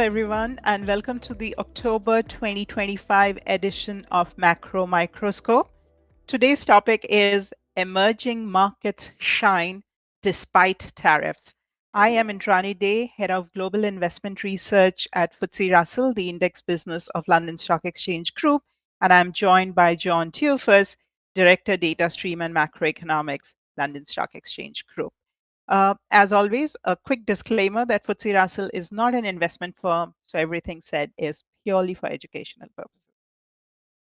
everyone, and welcome to the October 2025 edition of Macro Microscope. Today's topic is Emerging Markets Shine Despite Tariffs. I am Indrani, Head of Global Investment Research at FTSE Russell, the index business of London Stock Exchange Group, and I'm joined by John Dioufas, Director Data Stream and Macroeconomics, London Stock Exchange Group. As always, a quick disclaimer that FTSE Russell is not an investment firm, so everything said is purely for educational purposes.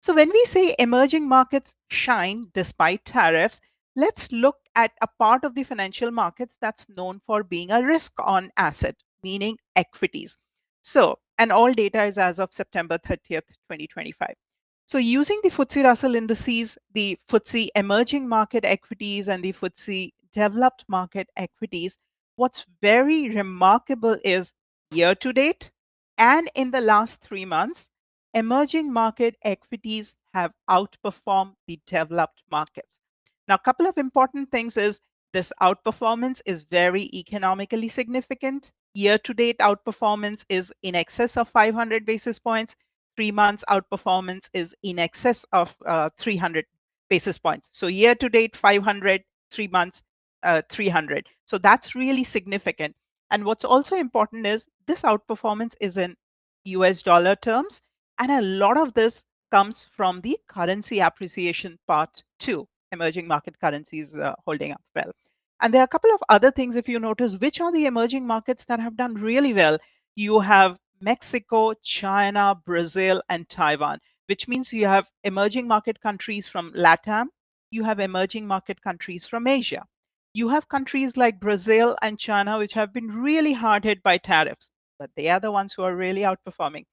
So when we say emerging markets shine despite tariffs, let's look at a part of the financial markets that's known for being a risk on asset, meaning equities. So, and all data is as of September 30th, 2025. So using the FTSE Russell indices, the FTSE emerging market equities and the FTSE developed market equities, what's very remarkable is year to date and in the last 3 months, emerging market equities have outperformed the developed markets. Now, a couple of important things is this outperformance is very economically significant. Year to date outperformance is in excess of 500 basis points. 3 months outperformance is in excess of 300 basis points. So year to date 500, 3 months 300. So that's really significant. And what's also important is this outperformance is in US dollar terms. And a lot of this comes from the currency appreciation part too. Emerging market currencies holding up well. And there are a couple of other things, if you notice, which are the emerging markets that have done really well. You have Mexico, China, Brazil, and Taiwan, which means you have emerging market countries from LATAM, you have emerging market countries from Asia. You have countries like Brazil and China, which have been really hard hit by tariffs, but they are the ones who are really outperforming.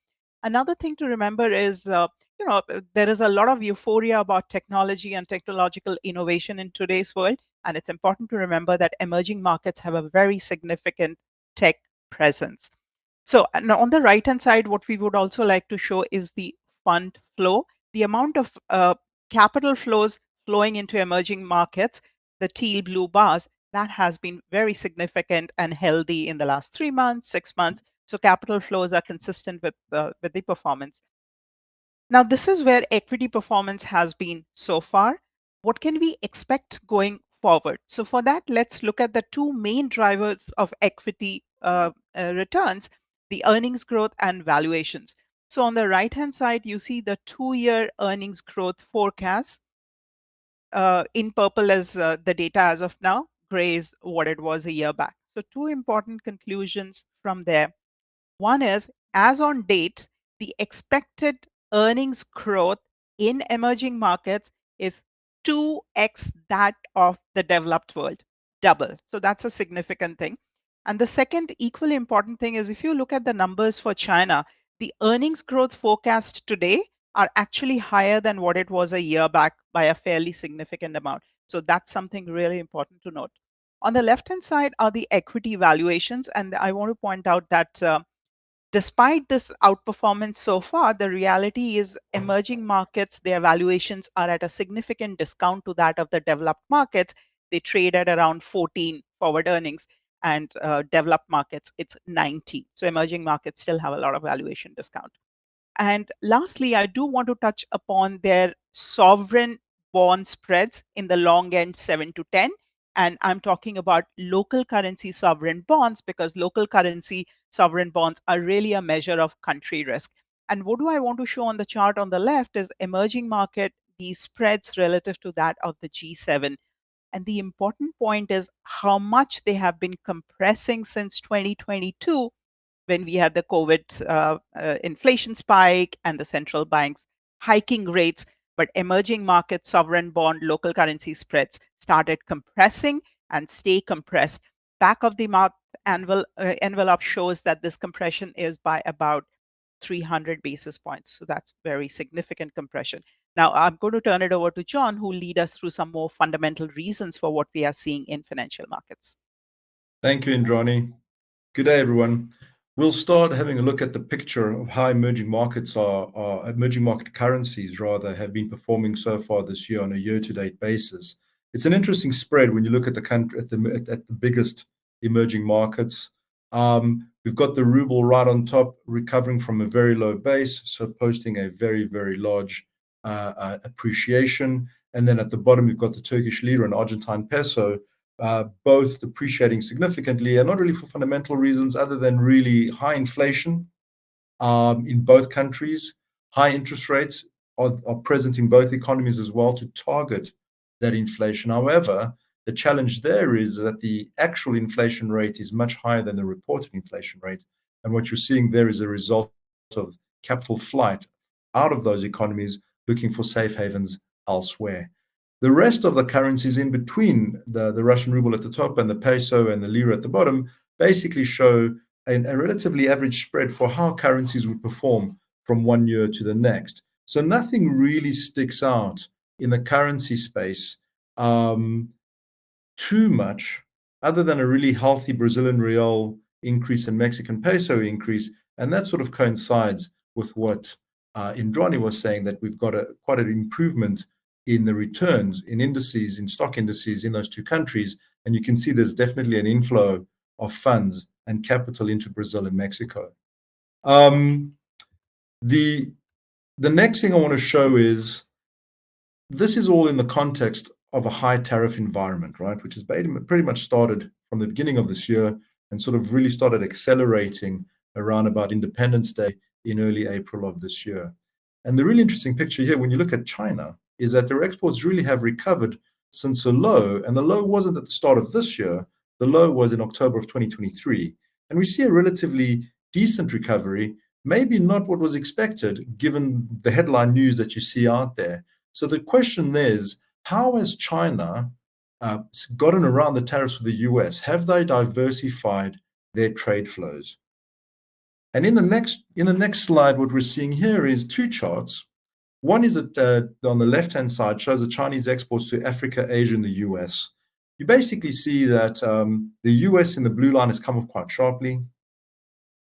Another thing to remember is, there is a lot of euphoria about technology and technological innovation in today's world. And it's important to remember that emerging markets have a very significant tech presence. So on the right-hand side, what we would also like to show is the fund flow, the amount of capital flows flowing into emerging markets, the teal blue bars, that has been very significant and healthy in the last 3 months, 6 months. So capital flows are consistent with the performance. Now, this is where equity performance has been so far. What can we expect going forward? So for that, let's look at the two main drivers of equity returns, the earnings growth and valuations. So on the right-hand side, you see the 2-year earnings growth forecast. In purple is the data as of now, gray is what it was a year back. So two important conclusions from there. One is, as on date, the expected earnings growth in emerging markets is 2x that of the developed world, double. So that's a significant thing. And the second equally important thing is if you look at the numbers for China, the earnings growth forecast today are actually higher than what it was a year back by a fairly significant amount. So that's something really important to note. On the left-hand side are the equity valuations. And I want to point out that despite this outperformance so far, the reality is emerging markets, their valuations are at a significant discount to that of the developed markets. They trade at around 14 forward earnings, and developed markets, it's 90. So emerging markets still have a lot of valuation discount. And lastly, I do want to touch upon their sovereign bond spreads in the long end 7 to 10. And I'm talking about local currency sovereign bonds because local currency sovereign bonds are really a measure of country risk. And what do I want to show on the chart on the left is emerging market, these spreads relative to that of the G7. And the important point is how much they have been compressing since 2022 when we had the COVID inflation spike and the central banks hiking rates, but emerging market sovereign bond local currency spreads started compressing and stay compressed. Back of the month envelope shows that this compression is by about 300 basis points. So that's very significant compression. Now I'm going to turn it over to John, who will lead us through some more fundamental reasons for what we are seeing in financial markets. Thank you, Indrani. Good day, everyone. We'll start having a look at the picture of how emerging market currencies rather have been performing so far this year on a year-to-date basis. It's an interesting spread when you look at the country at the biggest emerging markets. We've got the ruble right on top, recovering from a very low base, so posting a very, very large appreciation. And then at the bottom, we've got the Turkish lira and Argentine peso, both depreciating significantly, and not really for fundamental reasons other than really high inflation in both countries. High interest rates are present in both economies as well to target that inflation. However, the challenge there is that the actual inflation rate is much higher than the reported inflation rate. And what you're seeing there is a result of capital flight out of those economies looking for safe havens elsewhere. The rest of the currencies in between the Russian ruble at the top and the peso and the lira at the bottom basically show a relatively average spread for how currencies would perform from one year to the next. So nothing really sticks out in the currency space too much, other than a really healthy Brazilian real increase and Mexican peso increase. And that sort of coincides with what Indrani was saying, that we've got quite an improvement in the returns in indices, in stock indices in those two countries. And you can see there's definitely an inflow of funds and capital into Brazil and Mexico. The next thing I want to show is this is all in the context of a high tariff environment, right? Which has pretty much started from the beginning of this year and sort of really started accelerating around about Independence Day in early April of this year. And the really interesting picture here, when you look at China, is that their exports really have recovered since a low. And the low wasn't at the start of this year. The low was in October of 2023. And we see a relatively decent recovery, maybe not what was expected, given the headline news that you see out there. So the question is, how has China gotten around the tariffs with the US? Have they diversified their trade flows? And in the next slide, what we're seeing here is two charts. One is on the left-hand side, shows the Chinese exports to Africa, Asia, and the US. You basically see that the US in the blue line has come up quite sharply.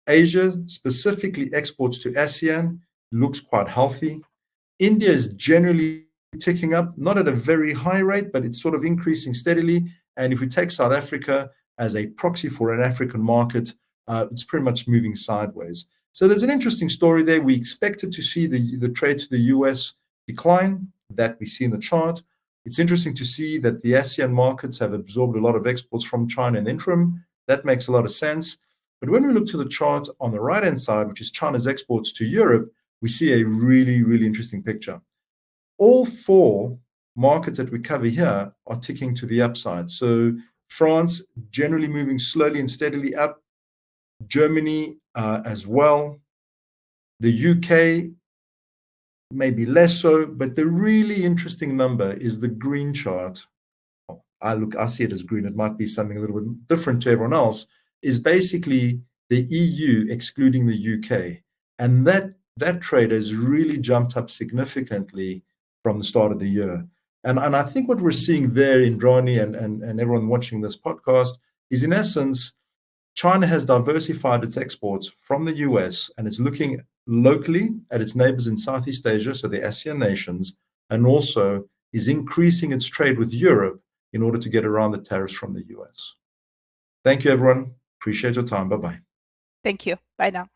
Asia, specifically exports to ASEAN, looks quite healthy. India is generally ticking up, not at a very high rate, but it's sort of increasing steadily. And if we take South Africa as a proxy for an African market, it's pretty much moving sideways. So there's an interesting story there. We expected to see the trade to the US decline, that we see in the chart. It's interesting to see that the ASEAN markets have absorbed a lot of exports from China in the interim. That makes a lot of sense. But when we look to the chart on the right-hand side, which is China's exports to Europe, we see a really, really interesting picture. All four markets that we cover here are ticking to the upside. So France generally moving slowly and steadily up, Germany as well, the UK maybe less so, but the really interesting number is the green chart. I see it as green. It might be something a little bit different to everyone else, is basically the EU excluding the UK. And that trade has really jumped up significantly from the start of the year. And I think what we're seeing there, Indrani and everyone watching this podcast, is in essence, China has diversified its exports from the US and it's looking locally at its neighbors in Southeast Asia, so the ASEAN nations, and also is increasing its trade with Europe in order to get around the tariffs from the US. Thank you, everyone. Appreciate your time. Bye-bye. Thank you. Bye now.